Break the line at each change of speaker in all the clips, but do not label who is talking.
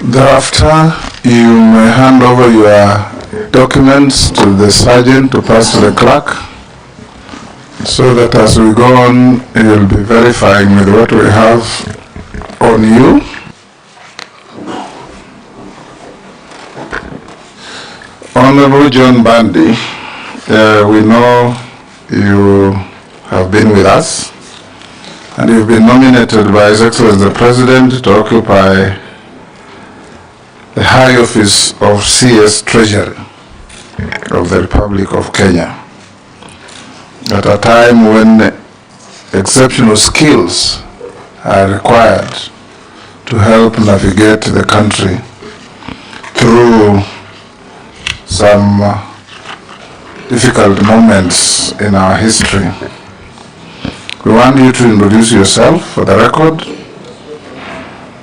Thereafter, you may hand over your documents to the sergeant to pass to the clerk, so that as we go on, you'll be verifying with what we have on you. Honorable John Mbadi, we know you have been with us, and you've been nominated by His Excellency the President to occupy the high office of CS Treasury of the Republic of Kenya at a time when exceptional skills are required to help navigate the country through some difficult moments in our history. We want you to introduce yourself for the record.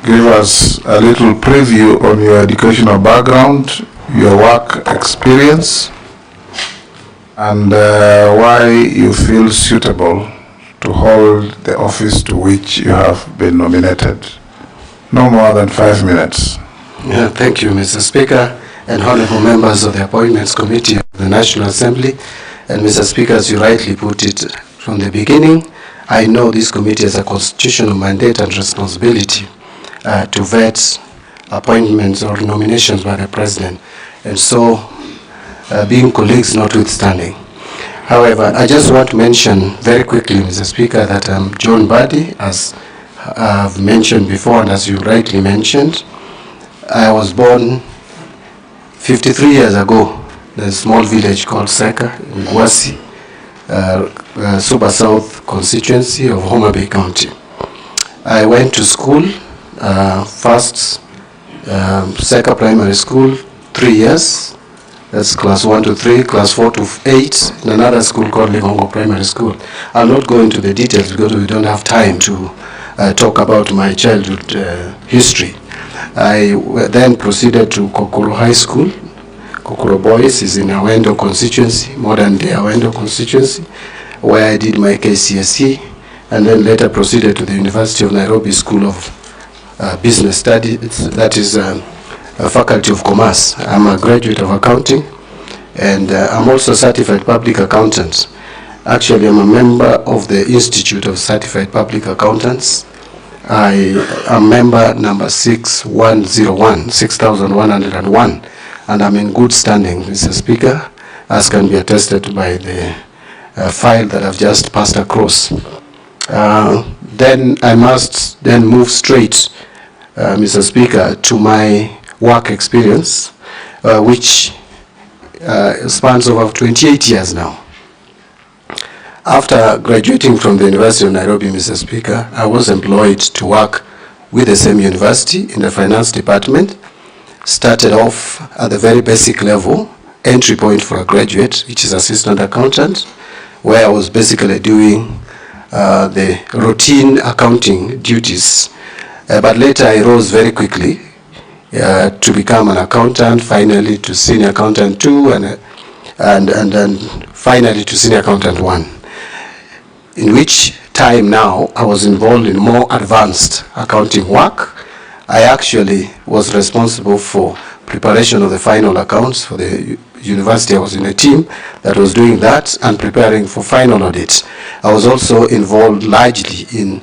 Give us a little preview on your educational background, your work experience, and why you feel suitable to hold the office to which you have been nominated. No more than 5 minutes.
Yeah, thank you, Mr. Speaker, and honorable members of the Appointments Committee of the National Assembly. And Mr. Speaker, as you rightly put it from the beginning, I know this committee has a constitutional mandate and responsibility to vet appointments or nominations by the President, and so being colleagues notwithstanding. However, I just want to mention very quickly, Mr. Speaker, that I'm John Mbadi, as I've mentioned before, and as you rightly mentioned. I was born 53 years ago in a small village called Seka in Gwasi, Suba South constituency of Homa Bay County. I went to school, first Seka Primary School, 3 years. That's class 1 to 3, class 4 to 8, in another school called Ligongo Primary School. I'll not go into the details because we don't have time to talk about my childhood history. I then proceeded to Kokoro High School. Kokoro Boys is in Awendo constituency, modern day Awendo constituency, where I did my KCSE, and then later proceeded to the University of Nairobi School of Business Studies, that is a Faculty of Commerce. I'm a graduate of accounting, and I'm also a certified public accountant. Actually, I'm a member of the Institute of Certified Public Accountants. I am member number 6101, and I'm in good standing, Mr. Speaker, as can be attested by the file that I've just passed across. Then I must then move straight, Mr. Speaker, to my work experience, which spans over 28 years now. After graduating from the University of Nairobi, Mr. Speaker, I was employed to work with the same university in the finance department. Started off at the very basic level, entry point for a graduate, which is assistant accountant, where I was basically doing the routine accounting duties. But later I rose very quickly to become an accountant, finally to senior accountant 2, and then finally to senior accountant 1. In which time now I was involved in more advanced accounting work. I actually was responsible for preparation of the final accounts for the university. I was in a team that was doing that and preparing for final audit. I was also involved largely in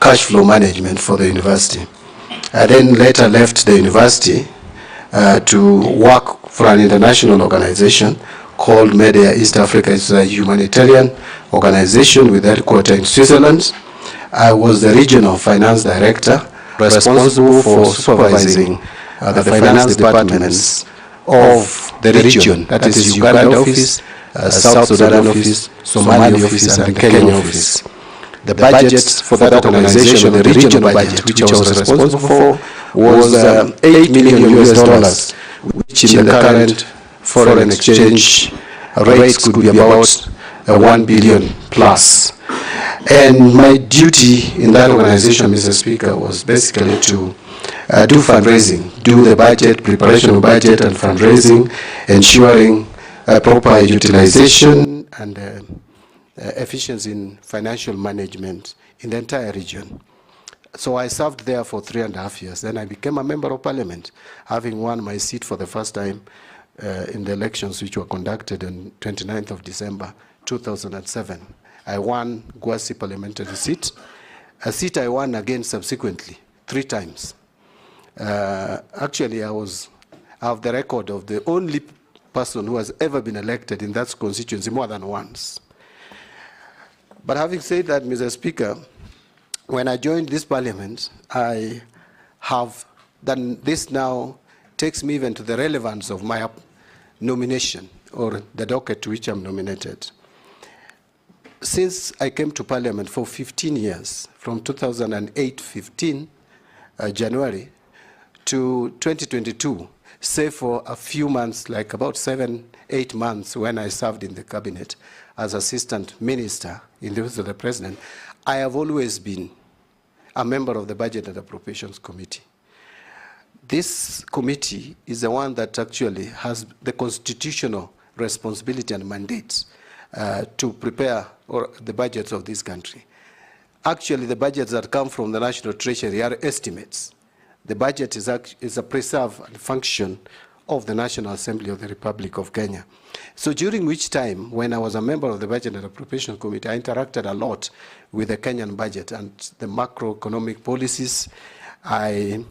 cash flow management for the university. I then later left the university to work for an international organization called Media East Africa. It's a humanitarian organization with headquarters in Switzerland. I was the regional finance director responsible for supervising the finance departments of the region, that is Uganda office, South Sudan office, Somali office, and the Kenya office. The budget for that organization, the regional budget, which I was responsible for, was $8 million, which in the current foreign exchange rates could be about 1 billion plus. And my duty in that organization, Mr. Speaker, was basically to do fundraising, do the budget, preparation of budget and fundraising, ensuring proper utilization and efficiency in financial management in the entire region. So I served there for 3.5 years. Then I became a member of parliament, having won my seat for the first time in the elections which were conducted on 29th of December 2007. I won Gwasi parliamentary seat, a seat I won again subsequently 3 times. Actually, I have the record of the only person who has ever been elected in that constituency more than once. But having said that, Mr. Speaker, when I joined this parliament, I have done this now takes me even to the relevance of my nomination or the docket to which I'm nominated. Since I came to parliament for 15 years, from 2008, January, to 2022, save for a few months, like about 7-8 months when I served in the cabinet as assistant minister in the office of the president, I have always been a member of the Budget and Appropriations Committee. This committee is the one that actually has the constitutional responsibility and mandate to prepare the budgets of this country. Actually, the budgets that come from the National Treasury are estimates. The budget is a preserve and function of the National Assembly of the Republic of Kenya. So during which time, when I was a member of the Budget and Appropriation Committee, I interacted a lot with the Kenyan budget and the macroeconomic policies. I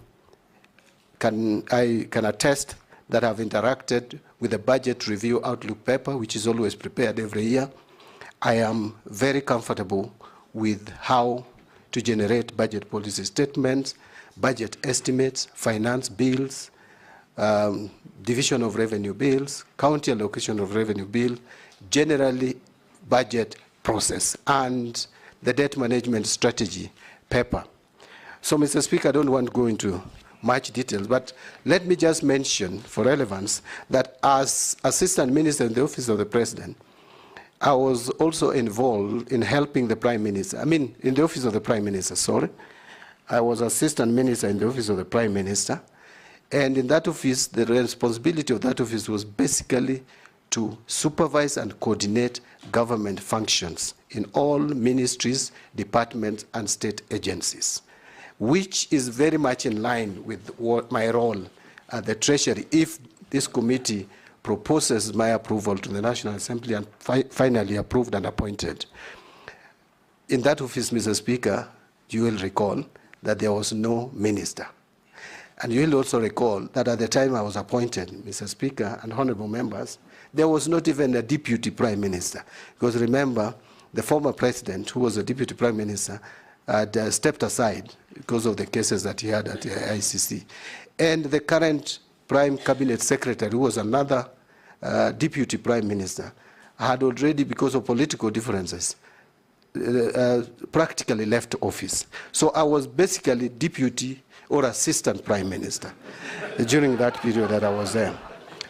can attest that I've interacted with the Budget Review Outlook paper, which is always prepared every year. I am very comfortable with how to generate budget policy statements, budget estimates, finance bills, division of revenue bills, county allocation of revenue bill, generally budget process, and the debt management strategy paper. So, Mr. Speaker, I don't want to go into much details, but let me just mention for relevance that as Assistant Minister in the Office of the President, I was also involved in helping the Prime Minister. In the Office of the Prime Minister, sorry. I was Assistant Minister in the Office of the Prime Minister. And in that office, the responsibility of that office was basically to supervise and coordinate government functions in all ministries, departments, and state agencies, which is very much in line with what my role at the Treasury, if this committee proposes my approval to the National Assembly and finally approved and appointed. In that office, Mr. Speaker, you will recall that there was no minister. And you will also recall that at the time I was appointed, Mr. Speaker and honorable members, there was not even a deputy prime minister. Because remember, the former president, who was a deputy prime minister, had stepped aside because of the cases that he had at the ICC. And the current prime cabinet secretary, who was another deputy prime minister, had already, because of political differences, practically left office. So I was basically deputy or assistant prime minister during that period that I was there.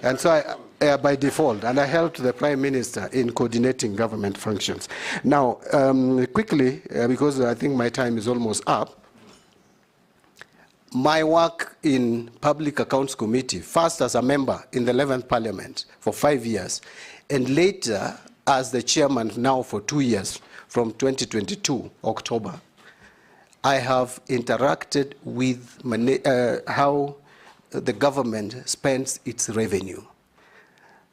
And so I, by default, and I helped the prime minister in coordinating government functions. Now, quickly, because I think my time is almost up, my work in Public Accounts Committee, first as a member in the 11th Parliament for 5 years, and later as the chairman now for 2 years, from 2022, October, I have interacted with how the government spends its revenue.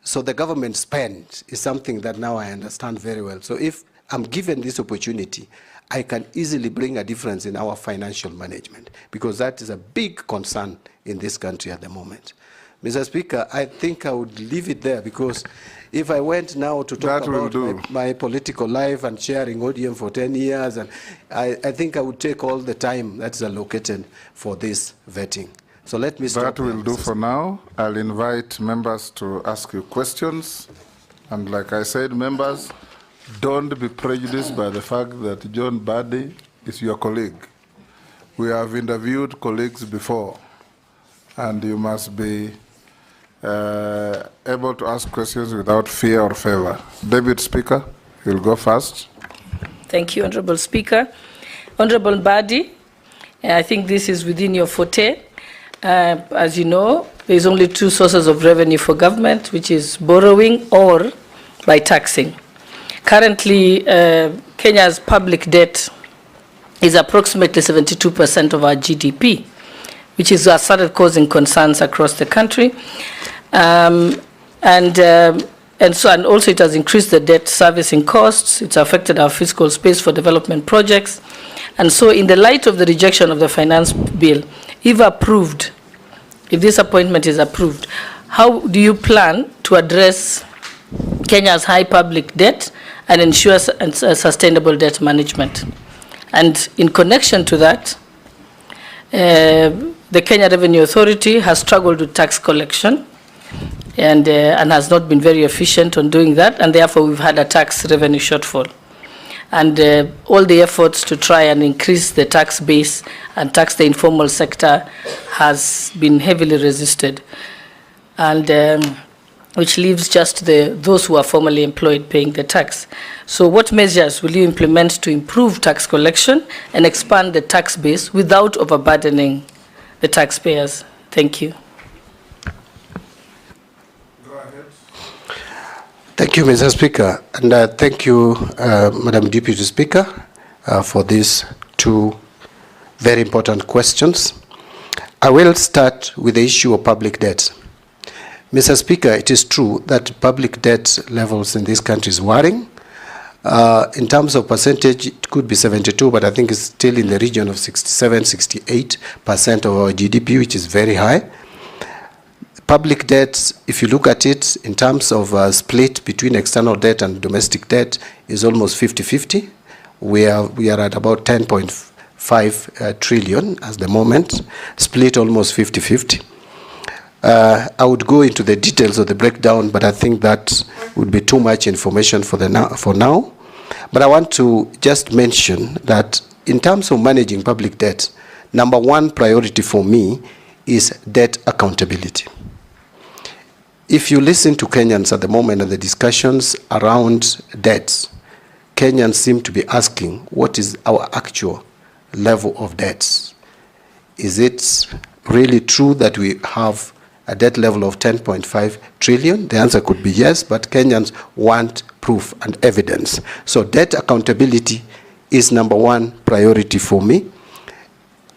So the government spend is something that now I understand very well. So if I'm given this opportunity, I can easily bring a difference in our financial management, because that is a big concern in this country at the moment. Mr. Speaker, I think I would leave it there, because if I went now to talk about my political life and chairing ODM for 10 years, and I think I would take all the time that's allocated for this vetting. So let me stop.
That will do for now. I'll invite members to ask you questions. And like I said, members, don't be prejudiced by the fact that John Mbadi is your colleague. We have interviewed colleagues before, and you must be able to ask questions without fear or favor. Deputy Speaker, you'll go first.
Thank you, Honorable Speaker. Honorable Mbadi, I think this is within your forte. As you know, there's only 2 sources of revenue for government, which is borrowing or by taxing. Currently, Kenya's public debt is approximately 72% of our GDP, which has started causing concerns across the country. And also it has increased the debt servicing costs. It's affected our fiscal space for development projects. And so in the light of the rejection of the finance bill, if approved, if this appointment is approved, how do you plan to address Kenya's high public debt and ensure sustainable debt management? And in connection to that, the Kenya Revenue Authority has struggled with tax collection and has not been very efficient on doing that, and therefore we've had a tax revenue shortfall. And all the efforts to try and increase the tax base and tax the informal sector has been heavily resisted, and which leaves just those who are formally employed paying the tax. So what measures will you implement to improve tax collection and expand the tax base without overburdening the taxpayers? Thank you.
Thank you, Mr. Speaker, and thank you, Madam Deputy Speaker, for these two very important questions. I will start with the issue of public debt. Mr. Speaker, it is true that public debt levels in this country is worrying. In terms of percentage, it could be 72, but I think it's still in the region of 67, 68% of our GDP, which is very high. Public debt, if you look at it in terms of split between external debt and domestic debt, is almost 50-50. We are at about 10.5 trillion at the moment, split almost 50-50. I would go into the details of the breakdown, but I think that would be too much information for now. But I want to just mention that in terms of managing public debt, number one priority for me is debt accountability. If you listen to Kenyans at the moment and the discussions around debts, Kenyans seem to be asking, what is our actual level of debts? Is it really true that we have a debt level of 10.5 trillion? The answer could be yes, but Kenyans want proof and evidence. So debt accountability is number one priority for me.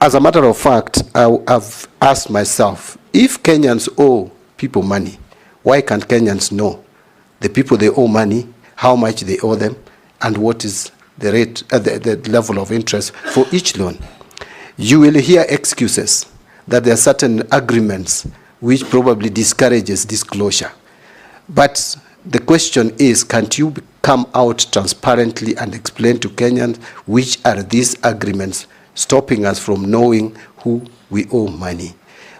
As a matter of fact, I've asked myself, if Kenyans owe people money, why can't Kenyans know the people they owe money, how much they owe them, and what is the rate, the level of interest for each loan? You will hear excuses that there are certain agreements which probably discourages disclosure. But the question is, can't you come out transparently and explain to Kenyans which are these agreements stopping us from knowing who we owe money?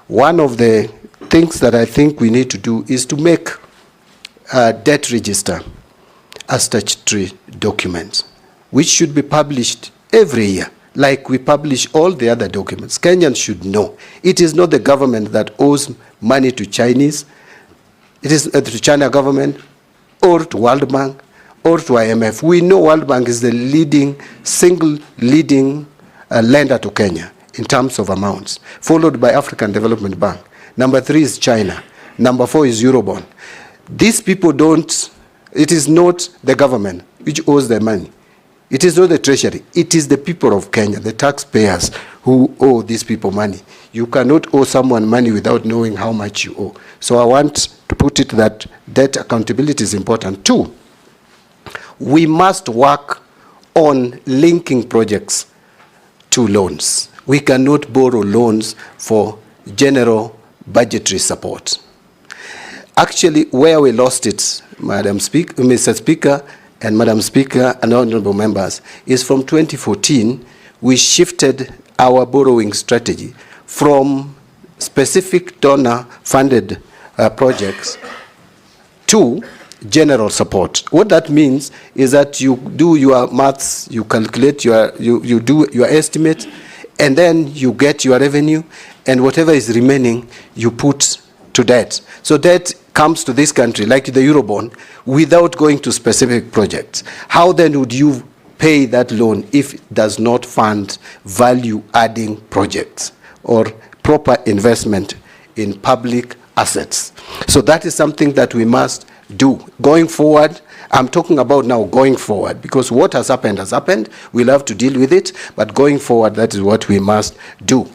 One of the things that I think we need to do is to make a debt register a statutory document, which should be published every year, like we publish all the other documents. Kenyans should know. It is not the government that owes money to Chinese. It is to China government or to World Bank or to IMF. We know World Bank is the single leading lender to Kenya in terms of amounts, followed by African Development Bank. Number 3 is China. Number 4 is Eurobond. These people don't, it is not the government which owes their money. It is not the treasury. It is the people of Kenya, the taxpayers, who owe these people money. You cannot owe someone money without knowing how much you owe. So I want to put it that debt accountability is important. 2, we must work on linking projects to loans. We cannot borrow loans for general budgetary support. Actually, where we lost it, Mr. Speaker and Madam Speaker and honorable members, is from 2014, we shifted our borrowing strategy from specific donor-funded projects to general support. What that means is that you do your maths, you calculate you do your estimate, and then you get your revenue, and whatever is remaining, you put to debt. So debt comes to this country, like the Eurobond, without going to specific projects. How then would you pay that loan if it does not fund value-adding projects or proper investment in public assets? So that is something that we must do. Going forward, I'm talking about now going forward, because what has happened. We'll have to deal with it, but going forward, that is what we must do.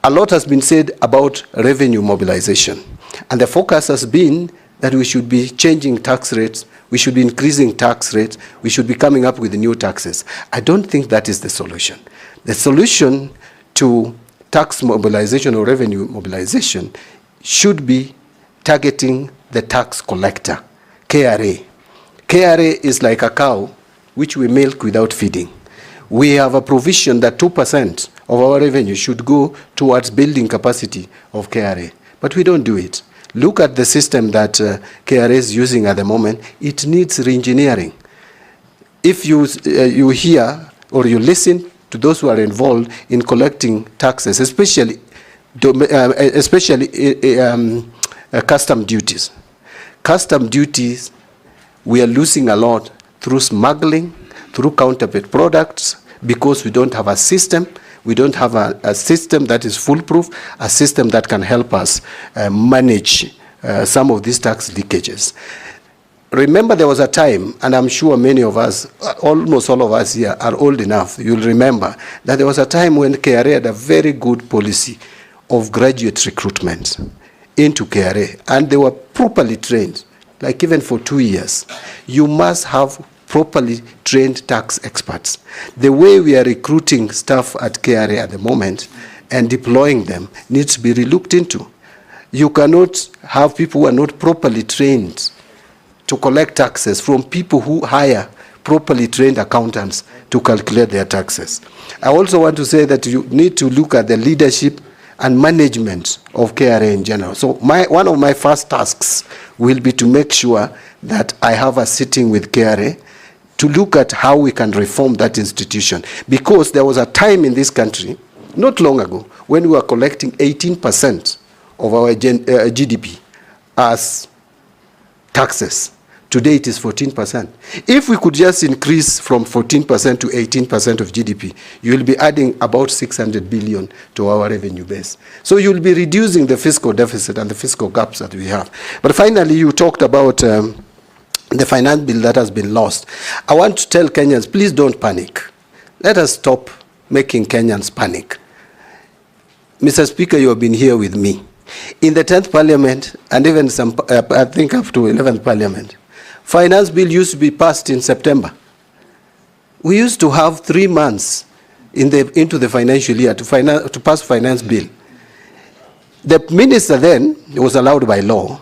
A lot has been said about revenue mobilization, and the focus has been that we should be changing tax rates, we should be increasing tax rates, we should be coming up with new taxes. I don't think that is the solution. The solution to tax mobilization or revenue mobilization should be targeting the tax collector, KRA. KRA is like a cow which we milk without feeding. We have a provision that 2% of our revenue should go towards building capacity of KRA, but we don't do it. Look at the system that KRA is using at the moment. It needs re-engineering. If you hear or you listen to those who are involved in collecting taxes, especially custom duties. Custom duties, we are losing a lot through smuggling, through counterfeit products, because we don't have a system. We don't have a system that is foolproof, a system that can help us manage some of these tax leakages. Remember, there was a time, and I'm sure many of us, almost all of us here are old enough, you'll remember, that there was a time when KRA had a very good policy of graduate recruitment into KRA, and they were properly trained, like even for 2 years. You must have properly trained tax experts. The way we are recruiting staff at KRA at the moment and deploying them needs to be relooked into. You cannot have people who are not properly trained to collect taxes from people who hire properly trained accountants to calculate their taxes. I also want to say that you need to look at the leadership and management of KRA in general. So one of my first tasks will be to make sure that I have a sitting with KRA to look at how we can reform that institution. Because there was a time in this country, not long ago, when we were collecting 18% of our GDP as taxes. Today it is 14%. If we could just increase from 14% to 18% of GDP, you will be adding about 600 billion to our revenue base. So you will be reducing the fiscal deficit and the fiscal gaps that we have. But finally, you talked about the finance bill that has been lost. I want to tell Kenyans, please don't panic. Let us stop making Kenyans panic. Mr. Speaker, you have been here with me. In the 10th Parliament, and even some, I think up to 11th Parliament, finance bill used to be passed in September. We used to have 3 months into the financial year to pass finance bill. The minister then was allowed by law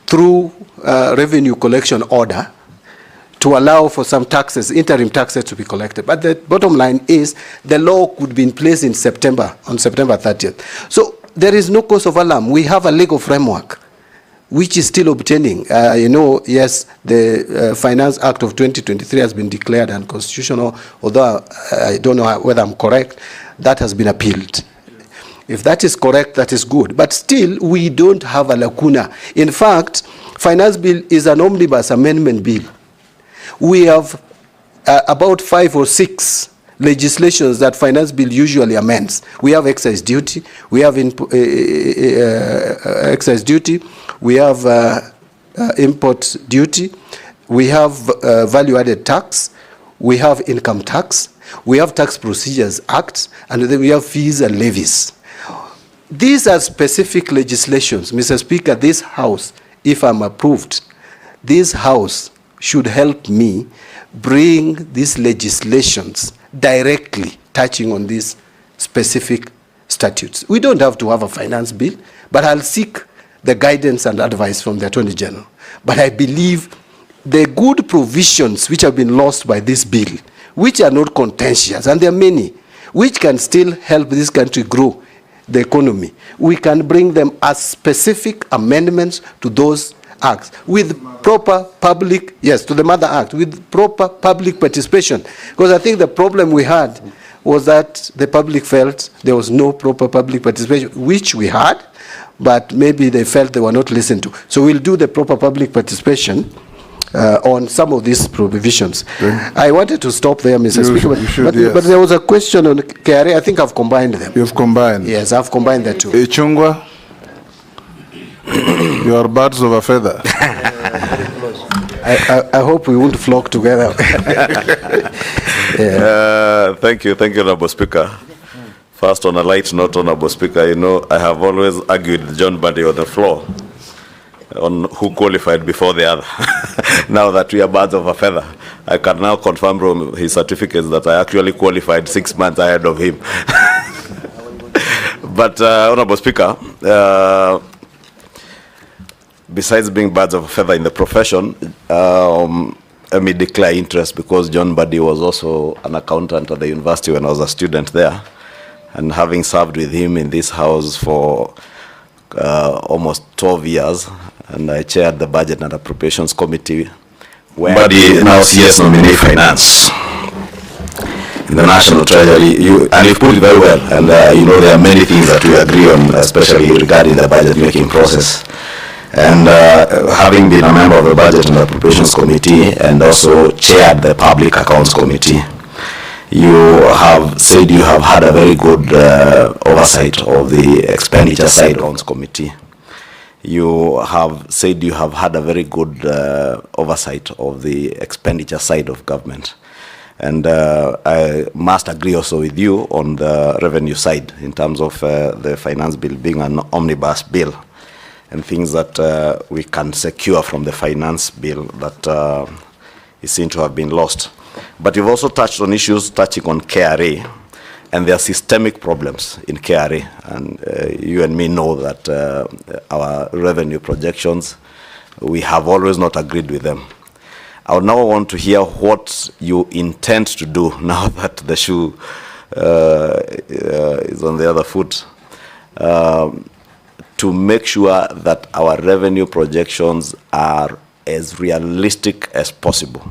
through revenue collection order to allow for some taxes, interim taxes to be collected. But the bottom line is the law could be in place in September, on September 30th. So there is no cause of alarm. We have a legal framework which is still obtaining. Yes, the Finance Act of 2023 has been declared unconstitutional, although I don't know whether I'm correct. That has been appealed. If that is correct, that is good. But still, we don't have a lacuna. In fact, Finance Bill is an omnibus amendment bill. We have about 5 or 6 legislations that Finance Bill usually amends. We have excise duty, we have excise duty, we have import duty, we have value-added tax, we have income tax, we have Tax Procedures Act, and then we have fees and levies. These are specific legislations. Mr. Speaker, this House, if I'm approved, this House should help me bring these legislations directly touching on these specific statutes. We don't have to have a finance bill, but I'll seek the guidance and advice from the Attorney General. But I believe the good provisions which have been lost by this bill, which are not contentious, and there are many, which can still help this country grow the economy, we can bring them as specific amendments to those acts with proper public, yes, to the Mother Act, with proper public participation. Because I think the problem we had was that the public felt there was no proper public participation, which we had, but maybe they felt they were not listened to. So we'll do the proper public participation on some of these provisions. I wanted to stop there, Mr. Speaker, yes. But there was a question on KRA. I think I've combined them.
You've combined?
Yes, I've combined the two.
Chungwa, you are birds of a feather.
I hope we won't flock together.
Thank you, Honorable Speaker. First, on a light note, Honorable Speaker, you know, I have always argued with John Mbadi on the floor on who qualified before the other. Now that we are birds of a feather, I can now confirm from his certificates that I actually qualified 6 months ahead of him. But, Honorable Speaker, besides being birds of a feather in the profession, let me declare interest because John Mbadi was also an accountant at the university when I was a student there. And having served with him in this house for almost 12 years, and I chaired the Budget and Appropriations Committee. Mbadi now CS Nominee Finance in the National Treasury, and you put it very well. And you know, there are many things that we agree on, especially regarding the budget making process. And having been a member of the Budget and Appropriations Committee and also chaired the Public Accounts Committee, you have said you have had a very good oversight of the expenditure side of the Accounts Committee. You have said you have had a very good oversight of the expenditure side of government. And I must agree also with you on the revenue side in terms of the finance bill being an omnibus bill and things that we can secure from the finance bill that is seen to have been lost. But you've also touched on issues touching on KRA, and there are systemic problems in KRA. And you and me know that our revenue projections, we have always not agreed with them. I would now want to hear what you intend to do now that the shoe is on the other foot, to make sure that our revenue projections are as realistic as possible.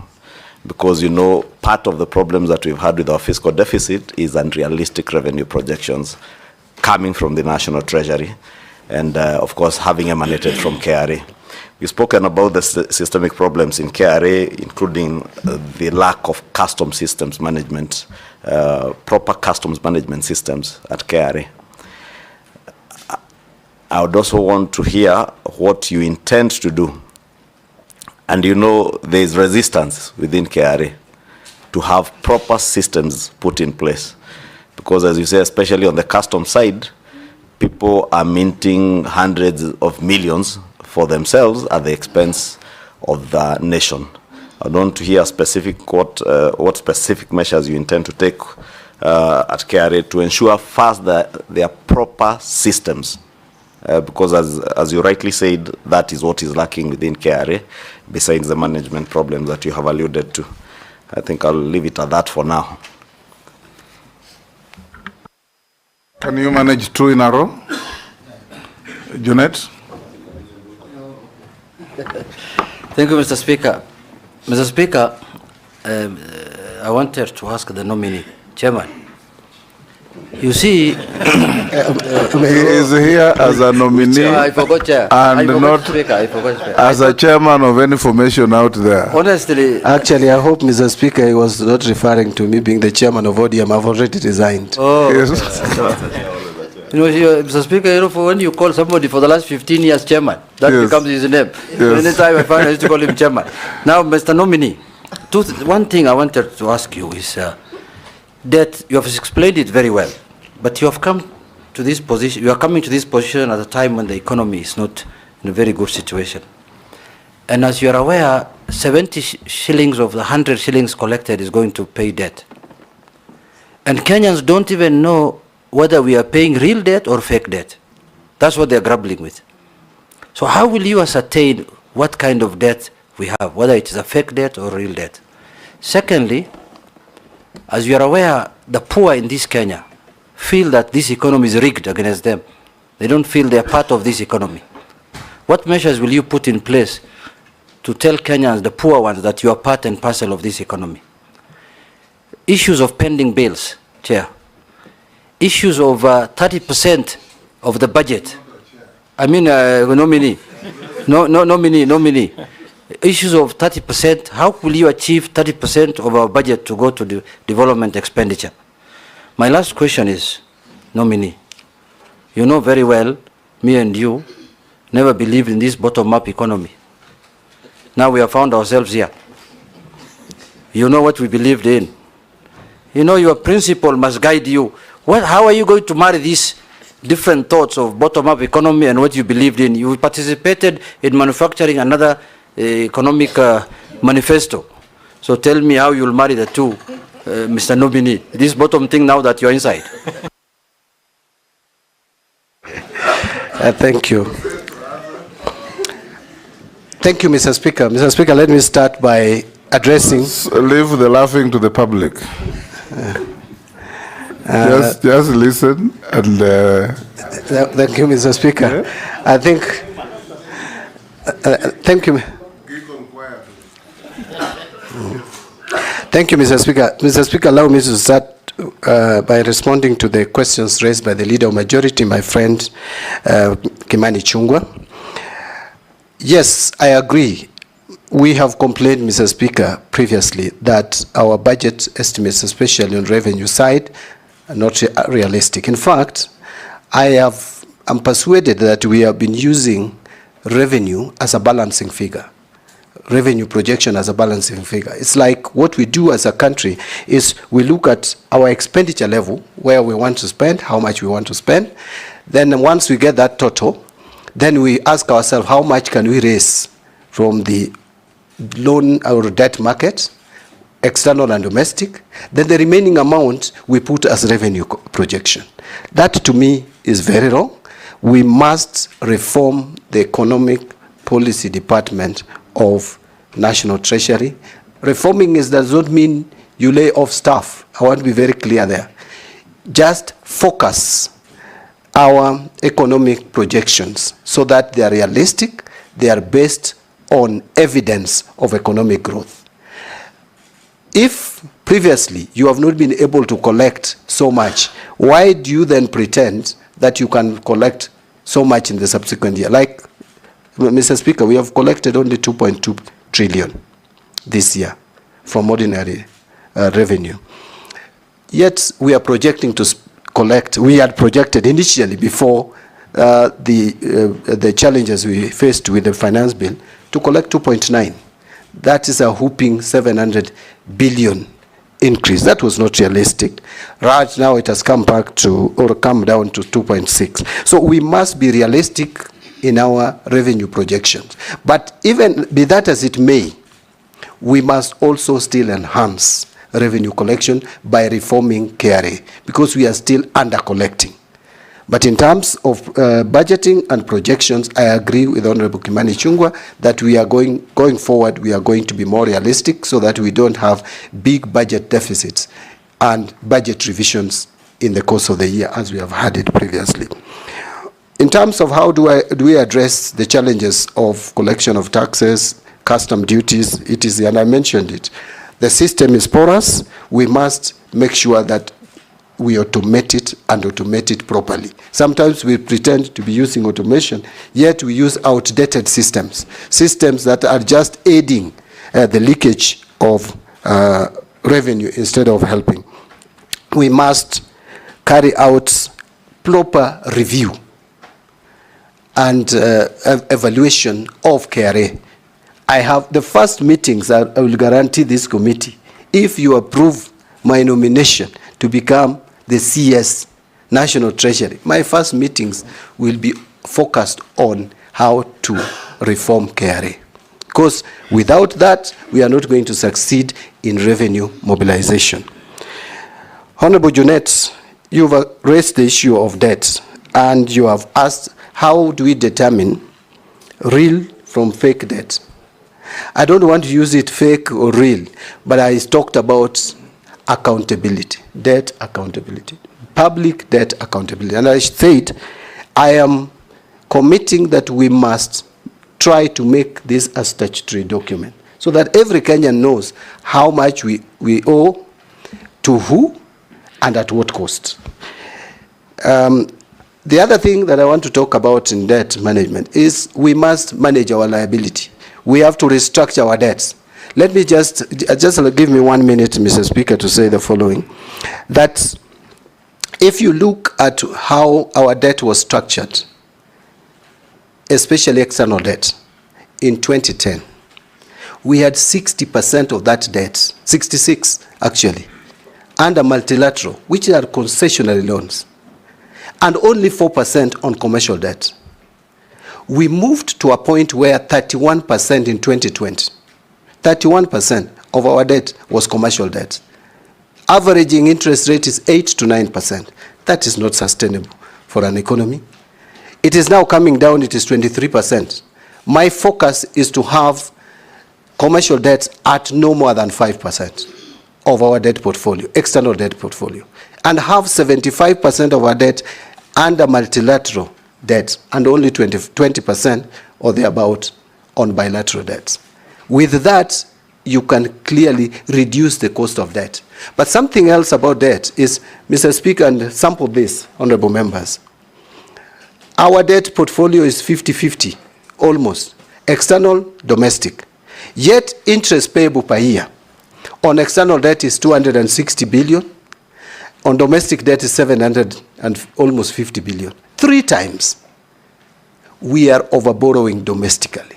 Because, you know, part of the problems that we've had with our fiscal deficit is unrealistic revenue projections coming from the National Treasury and, of course, having emanated from KRA. We've spoken about the systemic problems in KRA, including the lack of custom systems management, proper customs management systems at KRA. I would also want to hear what you intend to do. And you know, there is resistance within KRA to have proper systems put in place. Because as you say, especially on the custom side, people are minting hundreds of millions for themselves at the expense of the nation. I want to hear specific what specific measures you intend to take at KRA to ensure first that there are proper systems. Because as you rightly said, that is what is lacking within KRA, besides the management problems that you have alluded to. I think I'll leave it at that for now.
Can you manage two in a row? Junet?
Thank you, Mr. Speaker. Mr. Speaker, I wanted to ask the nominee, Chairman. You see,
he is here as a nominee
I forgot, Chair.
and
I forgot
not
Speaker. I forgot, Speaker.
as a chairman of any formation out there.
Honestly,
Actually, I hope, Mr. Speaker, he was not referring to me being the chairman of ODM. I've already resigned.
oh,
Yes.
you know, Mr. Speaker, you know, for when you call somebody for the last 15 years chairman, that
Yes.
becomes his name.
Yes.
Anytime I find I used to call him chairman. Now, Mr. Nominee, one thing I wanted to ask you is that you have explained it very well, but you have come to this position. You are coming to this position at a time when the economy is not in a very good situation. And as you are aware, 70 shillings of the 100 shillings collected is going to pay debt. And Kenyans don't even know whether we are paying real debt or fake debt. That's what they're grappling with. So how will you ascertain what kind of debt we have, whether it is a fake debt or real debt? Secondly, as you are aware, the poor in this Kenya feel that this economy is rigged against them. They don't feel they are part of this economy. What measures will you put in place to tell Kenyans, the poor ones, that you are part and parcel of this economy? Issues of pending bills, Chair. Issues of 30% of the budget. I mean, nominee. Nominee. Issues of 30%. How will you achieve 30% of our budget to go to the development expenditure? My last question is, nominee. You know very well, me and you never believed in this bottom-up economy. Now we have found ourselves here. You know what we believed in. You know your principle must guide you. How are you going to marry these different thoughts of bottom-up economy and what you believed in? You participated in manufacturing another economic manifesto. So tell me how you'll marry the two, Mr. Nominee. This bottom thing now that you're inside.
Thank you. Thank you, Mr. Speaker. Mr. Speaker, let me start by addressing...
Leave the laughing to the public. Just listen and...
Thank you, Mr. Speaker. I think... thank you. Thank you, Mr. Speaker. Mr. Speaker, allow me to start by responding to the questions raised by the Leader of Majority, my friend Kimani Chungwa. Yes, I agree. We have complained, Mr. Speaker, previously that our budget estimates, especially on revenue side, are not realistic. In fact, I'm persuaded that we have been using revenue as a balancing figure. Revenue projection as a balancing figure. It's like what we do as a country is we look at our expenditure level, where we want to spend, how much we want to spend. Then once we get that total, then we ask ourselves how much can we raise from the loan or debt market, external and domestic. Then the remaining amount we put as revenue projection. That to me is very wrong. We must reform the economic policy department of National Treasury. Reforming does not mean you lay off staff. I want to be very clear there. Just focus our economic projections so that they are realistic, they are based on evidence of economic growth. If previously you have not been able to collect so much, why do you then pretend that you can collect so much in the subsequent year? Like, Mr. Speaker, we have collected only 2.2 trillion this year from ordinary revenue. Yet we are projecting to collect, we had projected initially before the challenges we faced with the finance bill to collect 2.9. That is a whooping 700 billion increase. That was not realistic. Right now it has come back to, or come down to 2.6. So we must be realistic in our revenue projections. But even be that as it may, we must also still enhance revenue collection by reforming KRA, because we are still under collecting. But in terms of budgeting and projections, I agree with Honorable Kimani Chungwa that we are going forward, we are going to be more realistic so that we don't have big budget deficits and budget revisions in the course of the year as we have had it previously. In terms of how do we address the challenges of collection of taxes, custom duties, it is, and I mentioned it, the system is porous. We must make sure that we automate it and automate it properly. Sometimes we pretend to be using automation, yet we use outdated systems, systems that are just aiding the leakage of revenue instead of helping. We must carry out proper review and evaluation of KRA. I have the first meetings, I will guarantee this committee, if you approve my nomination to become the CS, National Treasury, my first meetings will be focused on how to reform KRA. Because without that, we are not going to succeed in revenue mobilization. Honorable Junet, you've raised the issue of debt, and you have asked, how do we determine real from fake debt? I don't want to use it fake or real, but I talked about accountability, debt accountability, public debt accountability. And I said, I am committing that we must try to make this a statutory document so that every Kenyan knows how much we owe, to who, and at what cost. The other thing that I want to talk about in debt management is we must manage our liability. We have to restructure our debts. Let me just give me 1 minute, Mr. Speaker, to say the following. That if you look at how our debt was structured, especially external debt, in 2010, we had 60% of that debt, 66 actually, under multilateral, which are concessionary loans, and only 4% on commercial debt. We moved to a point where 31% in 2020, 31% of our debt was commercial debt. Averaging interest rate is 8 to 9%. That is not sustainable for an economy. It is now coming down, it is 23%. My focus is to have commercial debt at no more than 5% of our debt portfolio, external debt portfolio, and have 75% of our debt under multilateral debt and only 20% or thereabout on bilateral debts. With that, you can clearly reduce the cost of debt. But something else about debt is, Mr. Speaker, and sample this, honorable members, our debt portfolio is 50-50, almost, external, domestic. Yet interest payable per year on external debt is 260 billion, on domestic debt is 700 and almost 50 billion. 3 times we are over borrowing domestically.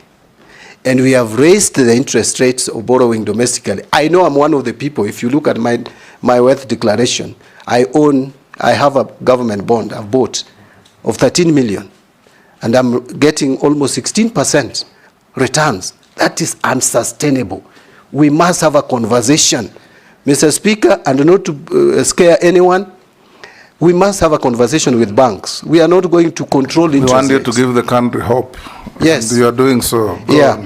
And we have raised the interest rates of borrowing domestically. I know I'm one of the people, if you look at my wealth declaration, I have a government bond I've bought of 13 million, and I'm getting almost 16% returns. That is unsustainable. We must have a conversation, Mr. Speaker, and not to scare anyone. We must have a conversation with banks. We are not going to control interest rates.
We want you to give the country hope.
Yes.
And you are doing so.
Yes.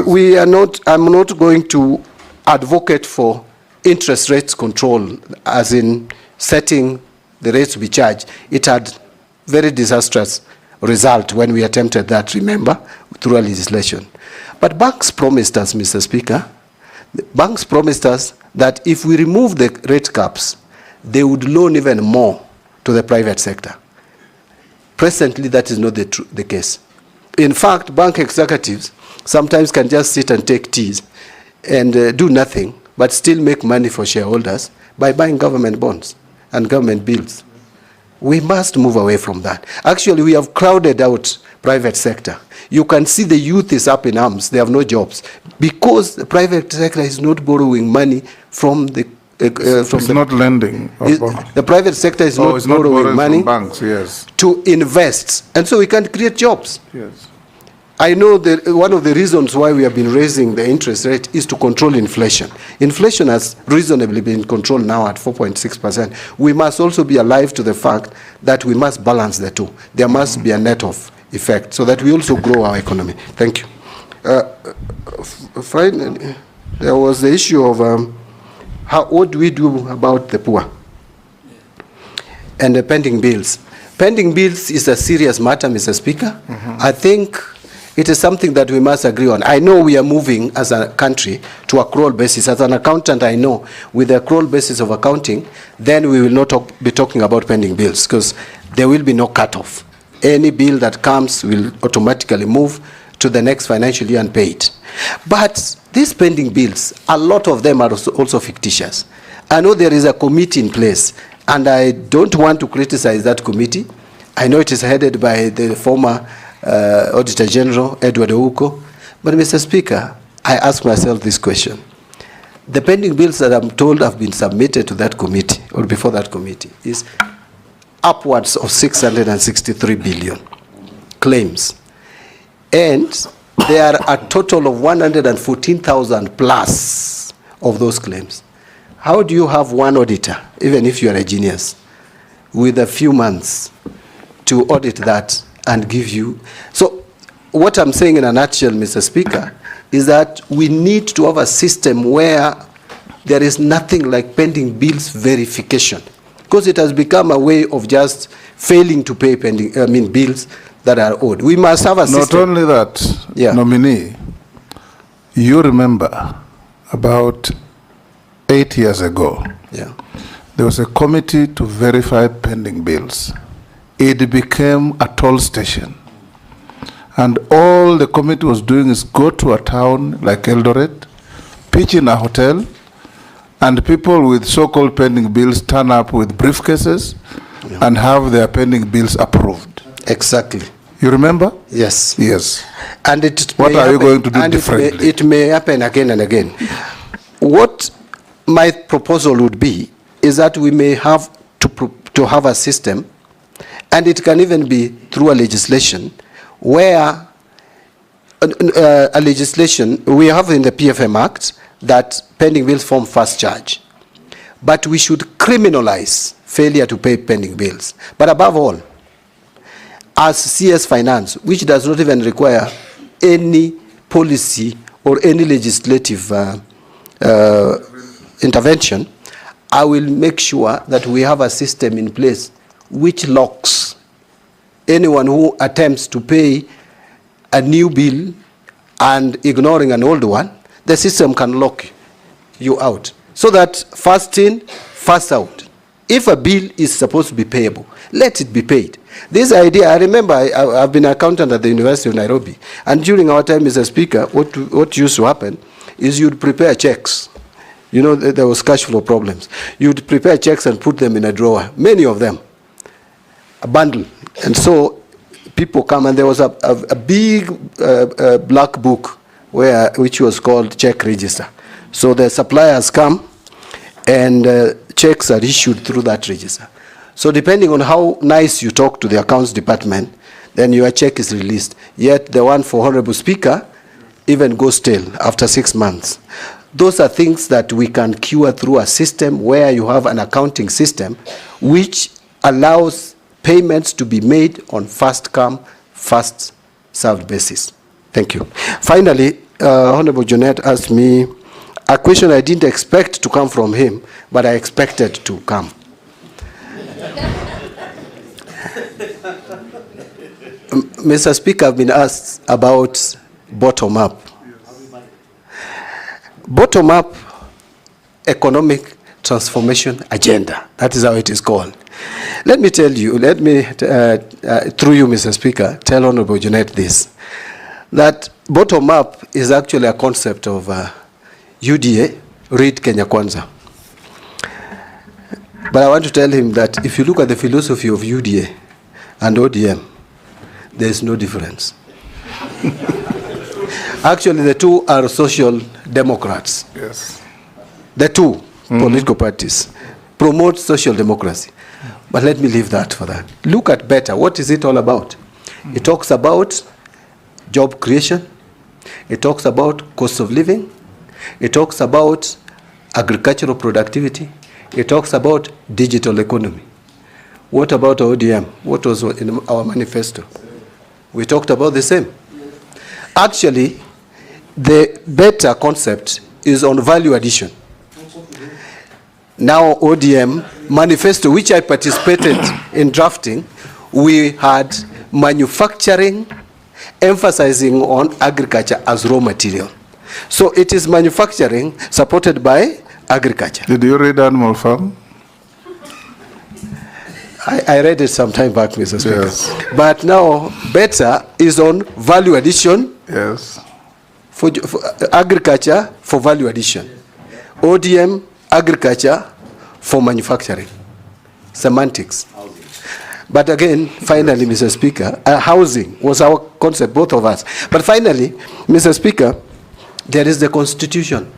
We are not, I'm not going to advocate for interest rates control, as in setting the rates to be charged. It had very disastrous result when we attempted that, remember, through a legislation. But banks promised us, Mr. Speaker, banks promised us that if we remove the rate caps, they would loan even more to the private sector. Presently, that is not the case. In fact, bank executives sometimes can just sit and take teas and do nothing, but still make money for shareholders by buying government bonds and government bills. We must move away from that. Actually, we have crowded out private sector. You can see the youth is up in arms. They have no jobs because the private sector is not borrowing money from the
it's not lending.
The private sector is not borrowing money
from banks, yes,
to invest, and so we can't create jobs.
Yes.
I know that one of the reasons why we have been raising the interest rate is to control inflation. Inflation has reasonably been controlled now at 4.6%. We must also be alive to the fact that we must balance the two. There must be a net-off effect so that we also grow our economy. Thank you. Finally, there was the issue of what do we do about the poor and the pending bills. Pending bills is a serious matter, Mr. Speaker. I think it is something that we must agree on. I know we are moving as a country to accrual basis. As an accountant, I know with the accrual basis of accounting, then we will not be talking about pending bills because there will be no cutoff. Any bill that comes will automatically move to the next financial year and pay it. But these pending bills, a lot of them are also fictitious. I know there is a committee in place, and I don't want to criticize that committee. I know it is headed by the former Auditor General, Edward Ouko. But Mr. Speaker, I ask myself this question. The pending bills that I'm told have been submitted to that committee, or before that committee, is upwards of 663 billion claims. And there are a total of 114,000 plus of those claims. How do you have one auditor, even if you are a genius, with a few months to audit that and give you? So what I'm saying in a nutshell, Mr. Speaker, is that we need to have a system where there is nothing like pending bills verification, because it has become a way of just failing to pay bills that are owed. We must have a system.
Not only that,
Yeah.
Nominee, you remember about 8 years ago,
Yeah.
there was a committee to verify pending bills. It became a toll station. And all the committee was doing is go to a town like Eldoret, pitch in a hotel, and people with so-called pending bills turn up with briefcases and have their pending bills approved.
Exactly.
You remember?
Yes.
Yes.
And it
What
may
are you
happen-
going to do
and
differently?
It may happen again and again. What my proposal would be is that we may have to have a system, and it can even be through a legislation, where a legislation we have in the PFM Act that pending bills form first charge. But we should criminalize failure to pay pending bills. But above all, as CS Finance, which does not even require any policy or any legislative intervention, I will make sure that we have a system in place which locks anyone who attempts to pay a new bill and ignoring an old one. The system can lock you out, so that first in, first out. If a bill is supposed to be payable, let it be paid. This idea, I remember I've been an accountant at the University of Nairobi, and during our time as a speaker, what used to happen is you'd prepare checks. You know, there was cash flow problems. You'd prepare checks and put them in a drawer, many of them, a bundle. And so people come, and there was a big black book which was called check register. So the suppliers come, and checks are issued through that register. So depending on how nice you talk to the accounts department, then your check is released. Yet the one for Honorable Speaker even goes stale after 6 months. Those are things that we can cure through a system where you have an accounting system which allows payments to be made on first come, first served basis. Thank you. Finally, Honorable Junet asked me a question I didn't expect to come from him, but I expected to come. Mr. Speaker, I've been asked about bottom-up. Bottom-up economic transformation agenda. That is how it is called. Let me tell you, through you, Mr. Speaker, tell Honorable Junet this, that bottom-up is actually a concept of UDA, read Kenya Kwanza. But I want to tell him that if you look at the philosophy of UDA and ODM, there is no difference. Actually, the two are social democrats.
Yes.
The two political parties promote social democracy. But let me leave that for that. Look at better. What is it all about? It talks about job creation. It talks about cost of living. It talks about agricultural productivity. It talks about digital economy. What about ODM? What was in our manifesto? We talked about the same. Actually, the better concept is on value addition. Now, ODM manifesto, which I participated in drafting, we had manufacturing emphasizing on agriculture as raw material. So it is manufacturing supported by agriculture.
Did you read Animal Farm?
I read it some time back, Mr. Speaker.
Yes.
But now, better is on value addition.
Yes.
For agriculture for value addition. ODM, agriculture for manufacturing. Semantics. But again, finally, Mr. Speaker, housing was our concept, both of us. But finally, Mr. Speaker, there is the Constitution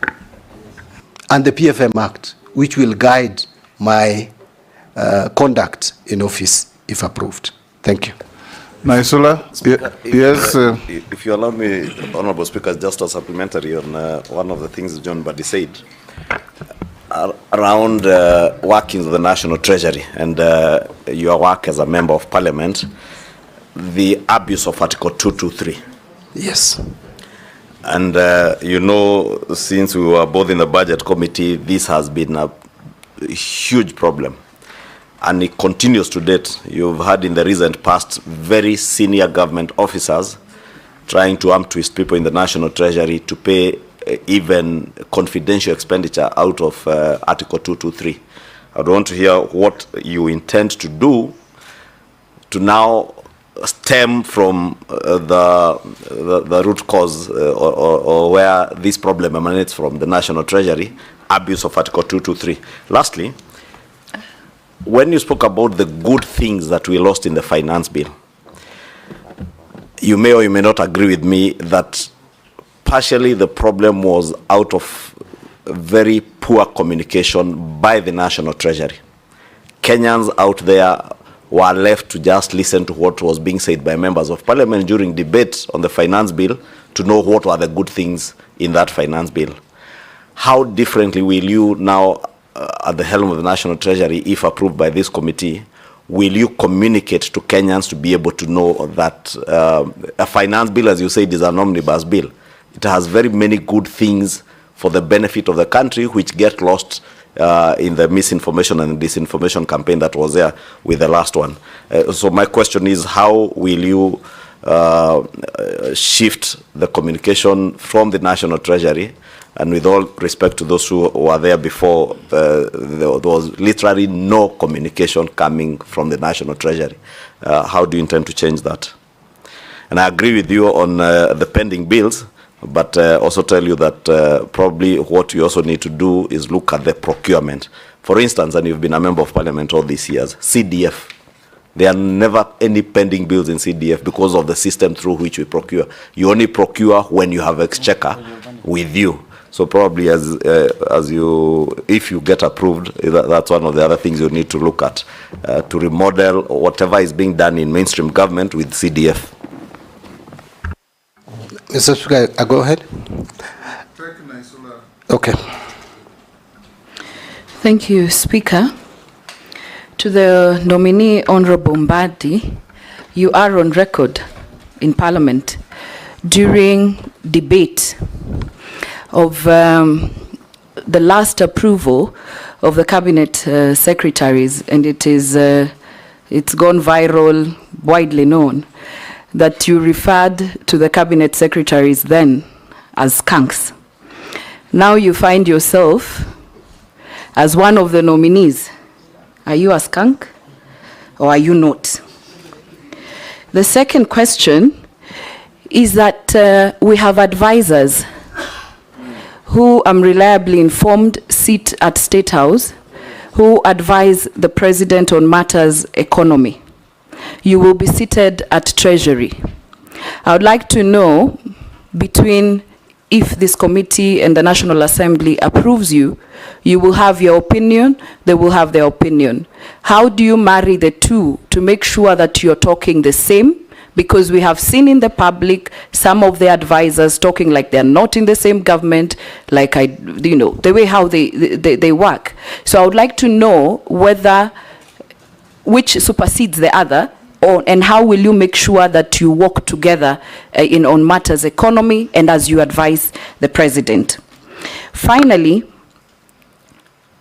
and the PFM Act, which will guide my conduct in office, if approved. Thank you.
Naisula? Yes.
If you allow me, Honorable Speaker, just a supplementary on one of the things John Mbadi said around workings of the National Treasury and your work as a Member of Parliament, the abuse of Article 223.
Yes.
And you know, since we were both in the Budget Committee, this has been a huge problem. And it continues to date. You've had in the recent past very senior government officers trying to twist people in the National Treasury to pay even confidential expenditure out of Article 223. I want to hear what you intend to do to now stem from the root cause or where this problem emanates from the National Treasury, abuse of Article 223. Lastly, when you spoke about the good things that we lost in the finance bill, you may or you may not agree with me that partially the problem was out of very poor communication by the National Treasury. Kenyans out there were left to just listen to what was being said by members of parliament during debate on the finance bill to know what were the good things in that finance bill. How differently will you now, at the helm of the National Treasury, if approved by this committee, will you communicate to Kenyans to be able to know that a finance bill, as you said, is an omnibus bill? It has very many good things for the benefit of the country, which get lost in the misinformation and disinformation campaign that was there with the last one. So my question is, how will you shift the communication from the National Treasury? And with all respect to those who were there before, there was literally no communication coming from the National Treasury. How do you intend to change that? And I agree with you on the pending bills, but also tell you that probably what you also need to do is look at the procurement. For instance, and you've been a member of parliament all these years, CDF. There are never any pending bills in CDF because of the system through which we procure. You only procure when you have exchequer with you. So probably if you get approved, that's one of the other things you need to look at, to remodel whatever is being done in mainstream government with CDF.
Mr. Speaker, go ahead. Okay.
Thank you, Speaker. To the nominee, Honorable Mbadi, you are on record in Parliament during debate of the last approval of the cabinet secretaries, and it's gone viral, widely known, that you referred to the cabinet secretaries then as skunks. Now you find yourself as one of the nominees. Are you a skunk or are you not? The second question is that we have advisors who, I'm reliably informed, sit at State House, who advise the President on matters economy. You will be seated at Treasury. I would like to know, between if this committee and the National Assembly approves you, you will have your opinion, they will have their opinion. How do you marry the two to make sure that you're talking the same? Because we have seen in the public some of the advisors talking like they're not in the same government, like the way how they work. So I would like to know whether which supersedes the other, and how will you make sure that you work together on matters economy and as you advise the President. Finally,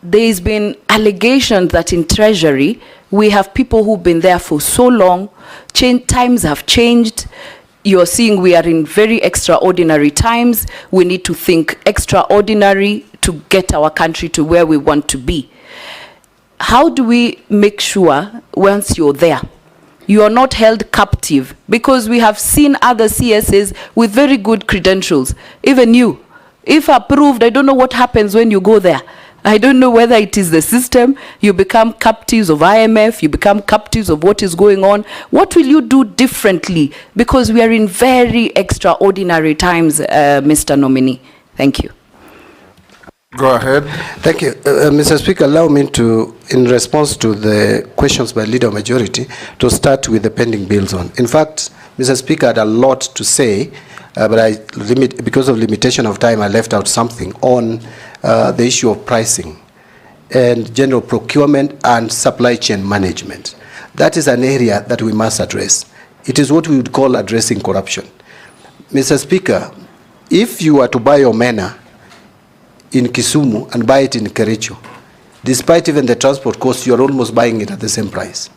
there's been allegations that in Treasury we have people who've been there for so long. Times have changed. You're seeing we are in very extraordinary times. We need to think extraordinary to get our country to where we want to be. How do we make sure once you're there, you are not held captive? Because we have seen other CSs with very good credentials. Even you, if approved, I don't know what happens when you go there. I don't know whether it is the system, you become captives of IMF, you become captives of what is going on. What will you do differently? Because we are in very extraordinary times, Mr. Nominee. Thank you.
Go ahead.
Thank you. Mr. Speaker, allow me to, in response to the questions by Leader of Majority, to start with the pending bills on. In fact, Mr. Speaker, I had a lot to say, but because of limitation of time, I left out something on the issue of pricing and general procurement and supply chain management. That is an area that we must address. It is what we would call addressing corruption. Mr. Speaker, if you are to buy omena in Kisumu and buy it in Kericho, despite even the transport cost, you are almost buying it at the same price.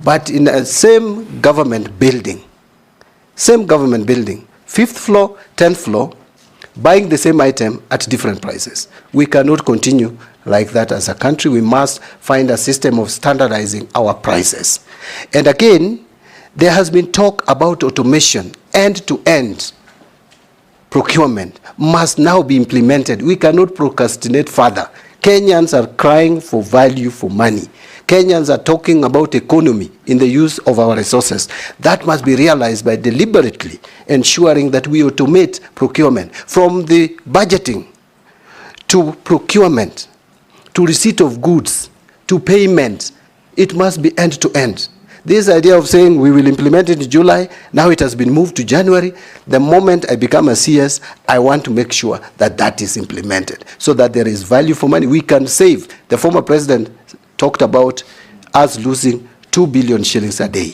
But in the same government building, 5th floor, 10th floor, buying the same item at different prices. We cannot continue like that as a country. We must find a system of standardizing our prices. And again, there has been talk about automation. End-to-end procurement must now be implemented. We cannot procrastinate further. Kenyans are crying for value for money. Kenyans are talking about economy in the use of our resources. That must be realized by deliberately ensuring that we automate procurement from the budgeting to procurement, to receipt of goods, to payment. It must be end to end. This idea of saying we will implement it in July, now it has been moved to January. The moment I become a CS, I want to make sure that that is implemented so that there is value for money. We can save. The former president talked about us losing 2 billion shillings a day.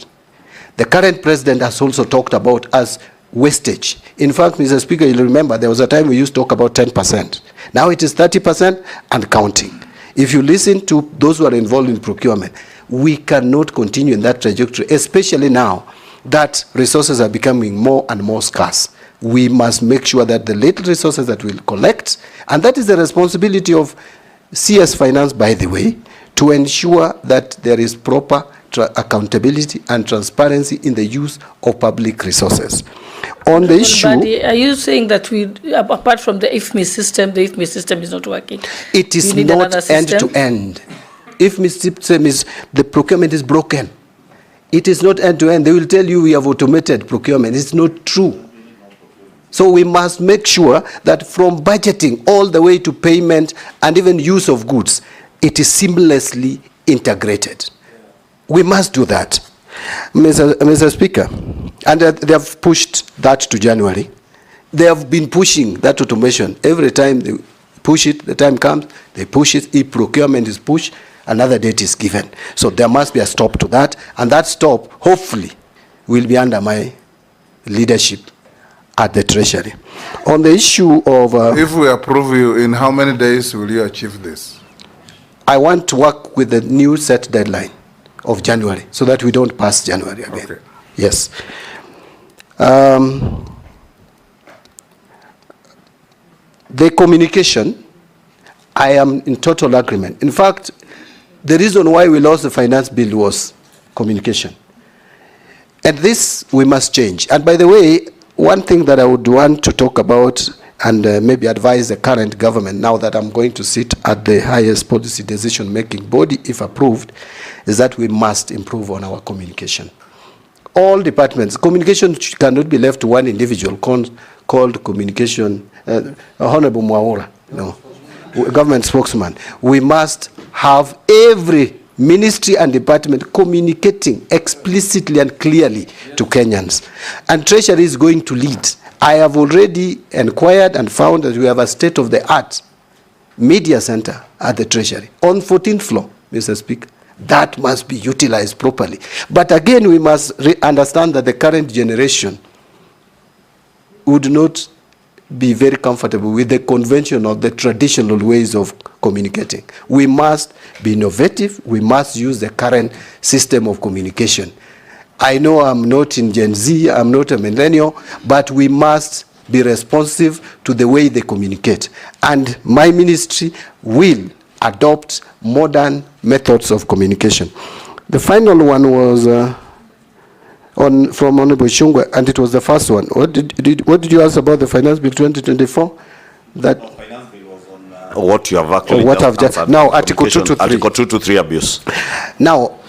The current president has also talked about us wastage. In fact, Mr. Speaker, you'll remember there was a time we used to talk about 10%. Now it is 30% and counting. If you listen to those who are involved in procurement, we cannot continue in that trajectory, especially now that resources are becoming more and more scarce. We must make sure that the little resources that we'll collect, and that is the responsibility of CS Finance, by the way, to ensure that there is proper accountability and transparency in the use of public resources. On the issue...
Mbadi, are you saying that we, apart from the IFMI system is not working?
It is not end-to-end. IFMI system is, the procurement is broken. It is not end-to-end. They will tell you we have automated procurement. It's not true. So we must make sure that from budgeting all the way to payment and even use of goods, it is seamlessly integrated. We must do that. Mr. Speaker, and they have pushed that to January. They have been pushing that automation. Every time they push it, the time comes, they push it. If procurement is pushed, another date is given. So there must be a stop to that, and that stop, hopefully, will be under my leadership at the Treasury. On the issue of...
if we approve you, in how many days will you achieve this?
I want to work with the new set deadline of January, so that we don't pass January again. Okay. Yes. The communication, I am in total agreement. In fact, the reason why we lost the finance bill was communication. And this we must change. And by the way, one thing that I would want to talk about and maybe advise the current government, now that I'm going to sit at the highest policy decision-making body, if approved, is that we must improve on our communication. All departments, communication cannot be left to one individual called communication, Honorable Manyora, no, government spokesman. We must have every ministry and department communicating explicitly and clearly to Kenyans. And Treasury is going to lead. I have already inquired and found that we have a state-of-the-art media center at the Treasury on 14th floor, Mr. Speaker. That must be utilized properly. But again, we must understand that the current generation would not be very comfortable with the conventional or the traditional ways of communicating. We must be innovative. We must use the current system of communication. I know I'm not in Gen Z, I'm not a millennial, but we must be responsive to the way they communicate. And my ministry will adopt modern methods of communication. The final one was from Honorable Shungwe, and it was the first one. What did you ask about the Finance Bill 2024? That
Finance Bill was on what you have actually
what I've just now, Article 2 to 3.
Article 2 to 3 abuse.
Now,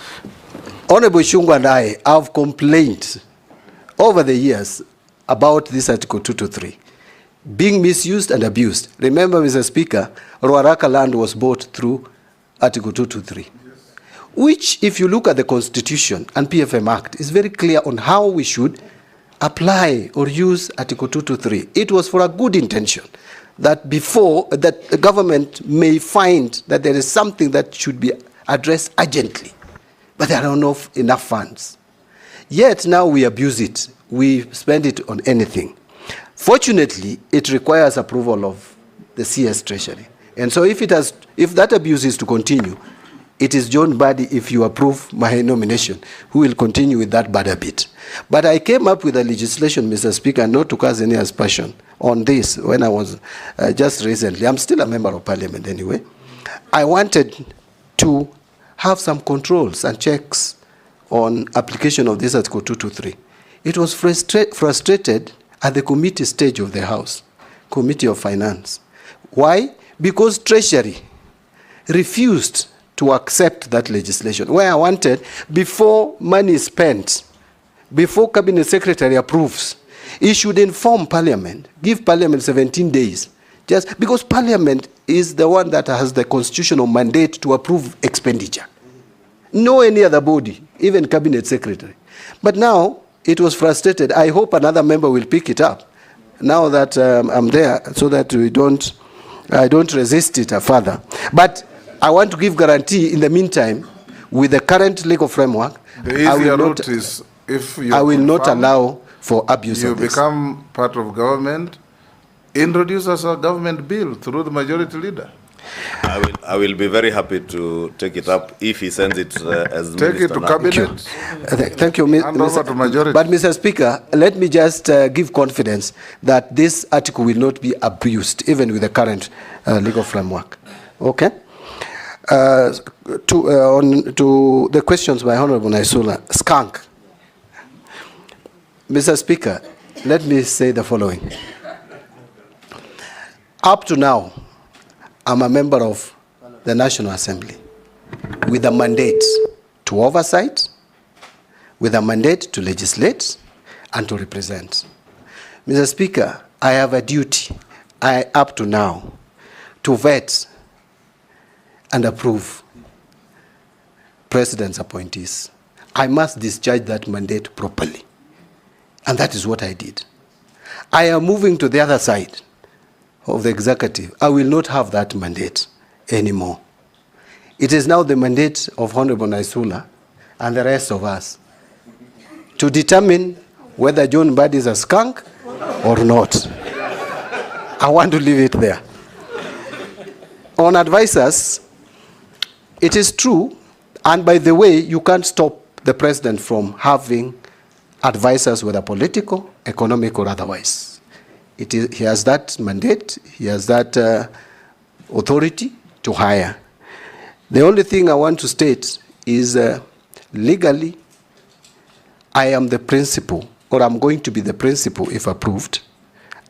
Honorable Shungwe and I have complained over the years about this Article 2 to 3 being misused and abused. Remember, Mr. Speaker, Ruaraka land was bought through Article 2 to 3, which, if you look at the Constitution and PFM Act, is very clear on how we should apply or use Article 2 to 3. It was for a good intention, that before that the government may find that there is something that should be addressed urgently, but there are not enough funds. Yet now we abuse it. We spend it on anything. Fortunately, it requires approval of the CS Treasury. And so if that abuse is to continue, it is John Mbadi, if you approve my nomination, who will continue with that bad habit. But I came up with a legislation, Mr. Speaker, not to cause any aspersion on this when I was just recently. I'm still a member of parliament anyway. I wanted to have some controls and checks on application of this Article 2 to 3. It was frustrated at the committee stage of the House, Committee of Finance. Why? Because Treasury refused to accept that legislation. Where I wanted, before money is spent, before Cabinet Secretary approves, he should inform Parliament, give Parliament 17 days, just because Parliament is the one that has the constitutional mandate to approve expenditure. No any other body, even Cabinet Secretary. But now, it was frustrated. I hope another member will pick it up, now that I'm there, so that I don't resist it further. But I want to give guarantee in the meantime, with the current legal framework, I will not allow for abuse of this.
You become part of government, introduce us a government bill through the majority leader.
I will be very happy to take it up if he sends it as
take
minister
it to
now.
cabinet.
Thank you,
Hand over to majority.
But Mr. Speaker, let me just give confidence that this article will not be abused, even with the current legal framework. Okay? To the questions by Honorable Naisula, skunk. Mr. Speaker, let me say the following. Up to now, I'm a member of the National Assembly with a mandate to oversight, with a mandate to legislate and to represent. Mr. Speaker, I have a duty, up to now, to vet and approve President's appointees. I must discharge that mandate properly. And that is what I did. I am moving to the other side of the executive. I will not have that mandate anymore. It is now the mandate of Honorable Naisula and the rest of us to determine whether John Mbadi is a skunk or not. I want to leave it there. On advisors, it is true, and by the way, you can't stop the president from having advisors, whether political, economic, or otherwise. He has that mandate, he has that authority to hire. The only thing I want to state is legally, I am the principal, or I'm going to be the principal, if approved,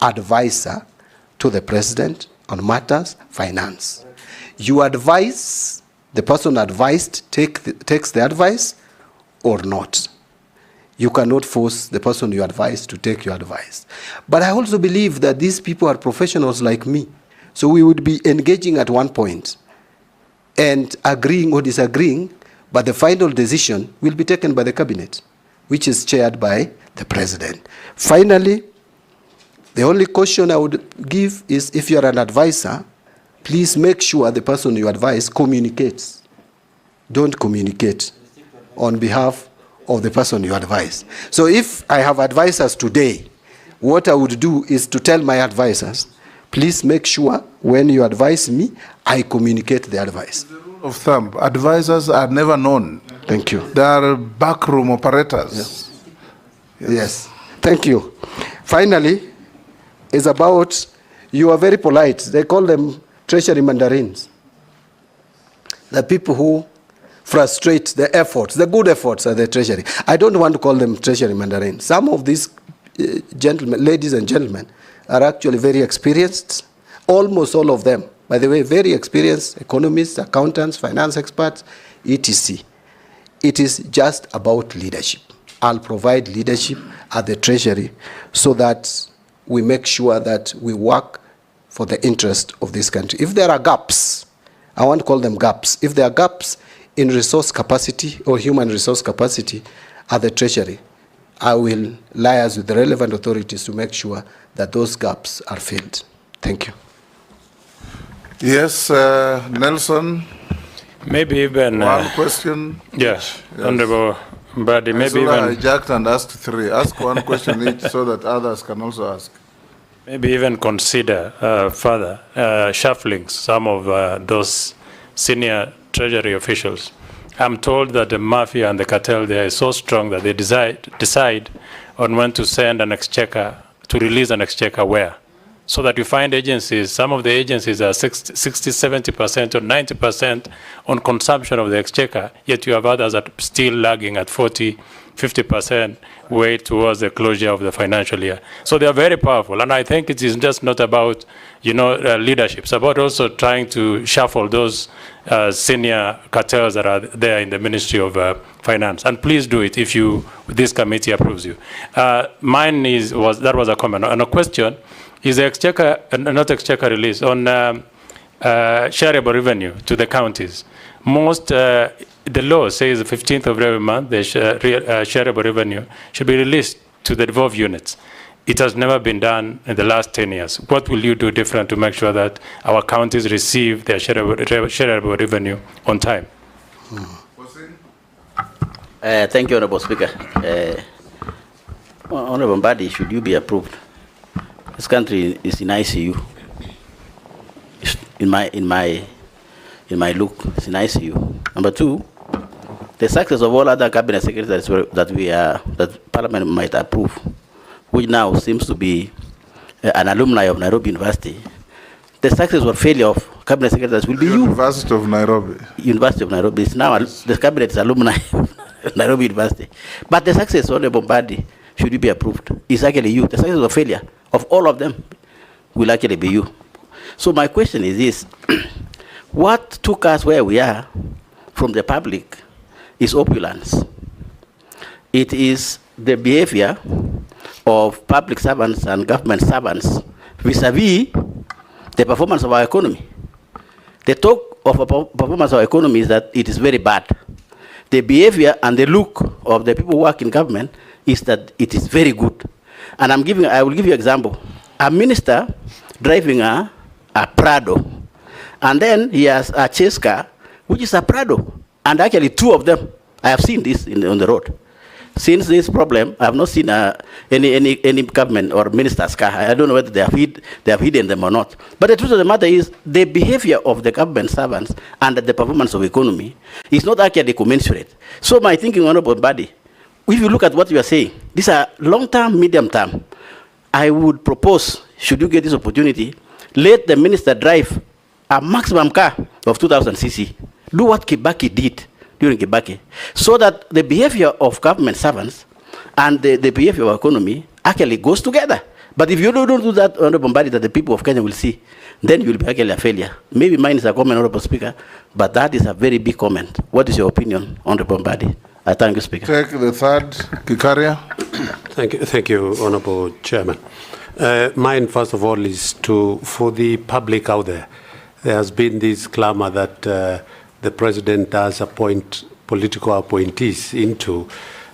advisor to the president on matters finance. You advise, the person advised takes the advice or not. You cannot force the person you advise to take your advice. But I also believe that these people are professionals like me. So we would be engaging at one point and agreeing or disagreeing, but the final decision will be taken by the cabinet, which is chaired by the president. Finally, the only caution I would give is, if you are an advisor, please make sure the person you advise communicates. Don't communicate on behalf of the person you advise. So if I have advisors today, what I would do is to tell my advisors, please make sure when you advise me, I communicate the advice.
The rule of thumb, advisors are never known.
Thank you.
They are backroom operators.
Yes. Thank you. Finally, it's about, you are very polite. They call them treasury mandarins. The people who frustrate the efforts, the good efforts of the treasury. I don't want to call them treasury mandarins. Some of these gentlemen, ladies and gentlemen, are actually very experienced. Almost all of them, by the way, very experienced economists, accountants, finance experts, etc. It is just about leadership. I'll provide leadership at the treasury so that we make sure that we work for the interest of this country. If there are gaps, I want to call them gaps. If there are gaps in resource capacity or human resource capacity at the treasury, I will liaise with the relevant authorities to make sure that those gaps are filled. Thank you.
Yes, Nelson.
Maybe even
one question.
Yes, Honorable Mbadi. Maybe even
hijacked and asked three. Ask one question each so that others can also ask.
Maybe even consider further shuffling some of those senior treasury officials. I'm told that the mafia and the cartel there is so strong that they decide on when to send an exchequer, to release an exchequer where. so that you find agencies, some of the agencies are 60, 70% or 90% on consumption of the exchequer, yet you have others that are still lagging at 40, 50% way towards the closure of the financial year. So they are very powerful, and I think it is just not about, leadership. It's about also trying to shuffle those senior cartels that are there in the Ministry of Finance. And please do it if this committee approves you. Mine that was a comment. And a question is the exchequer, not exchequer release, on shareable revenue to the counties. The law says the 15th of every month, the shareable revenue should be released to the devolved units. It has never been done in the last 10 years. What will you do different to make sure that our counties receive their shareable revenue on time?
Thank you, Honorable Speaker. Honorable Mbadi, should you be approved? This country is in ICU. In my look, it's in ICU. Number two, the success of all other cabinet secretaries that Parliament might approve, which now seems to be an alumni of Nairobi University, the success or failure of cabinet secretaries will be
University of Nairobi.
University of Nairobi is now the cabinet is alumni of Nairobi University, but the success of Honorable Mbadi, should you be approved, is actually you. The success or failure of all of them will actually be you. So my question is this: what took us where we are from the public is opulence. It is the behavior of public servants and government servants vis-a-vis the performance of our economy. The talk of a performance of our economy is that it is very bad. The behavior and the look of the people who work in government is that it is very good. And I will give you an example. A minister driving a Prado, and then he has a chase car, which is a Prado. And actually two of them, I have seen this on the road. Since this problem, I have not seen any government or minister's car. I don't know whether they have hidden them or not. But the truth of the matter is, the behavior of the government servants and the performance of economy is not actually commensurate. So my thinking, Honorable Mbadi, if you look at what you are saying, these are long-term, medium-term. I would propose, should you get this opportunity, let the minister drive a maximum car of 2,000 cc. Do what Kibaki did during Kibaki, so that the behavior of government servants and the behavior of economy actually goes together. But if you don't do that, Honorable Mbadi, that the people of Kenya will see, then you will be actually a failure. Maybe mine is a comment, Honorable Speaker, but that is a very big comment. What is your opinion, Honorable Mbadi? I thank you, Speaker.
Take the third, Kikaria.
Thank you, Honorable Chairman. Mine, first of all, is for the public out there. There has been this clamor that the president does appoint political appointees into.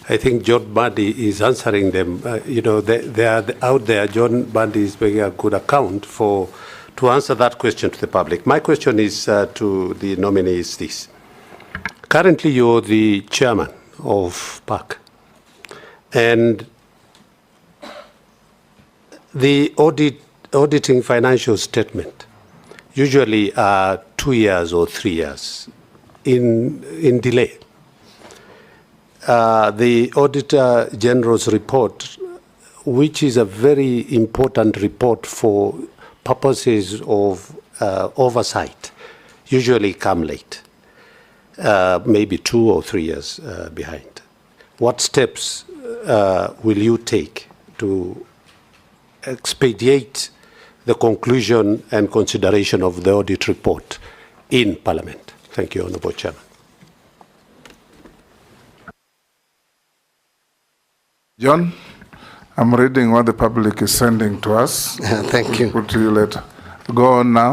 I think John Mbadi is answering them. They are out there. John Mbadi is making a good account to answer that question to the public. My question is to the nominee is this. Currently, you're the chairman of PAC, and the auditing financial statement usually are 2 years or 3 years in delay. The Auditor General's report, which is a very important report for purposes of oversight, usually come late, maybe 2 or 3 years behind. What steps will you take to expedite the conclusion and consideration of the audit report in Parliament? Thank you, Honourable Chairman.
John, I'm reading what the public is sending to us.
Thank you.
Put to you later. Go on now.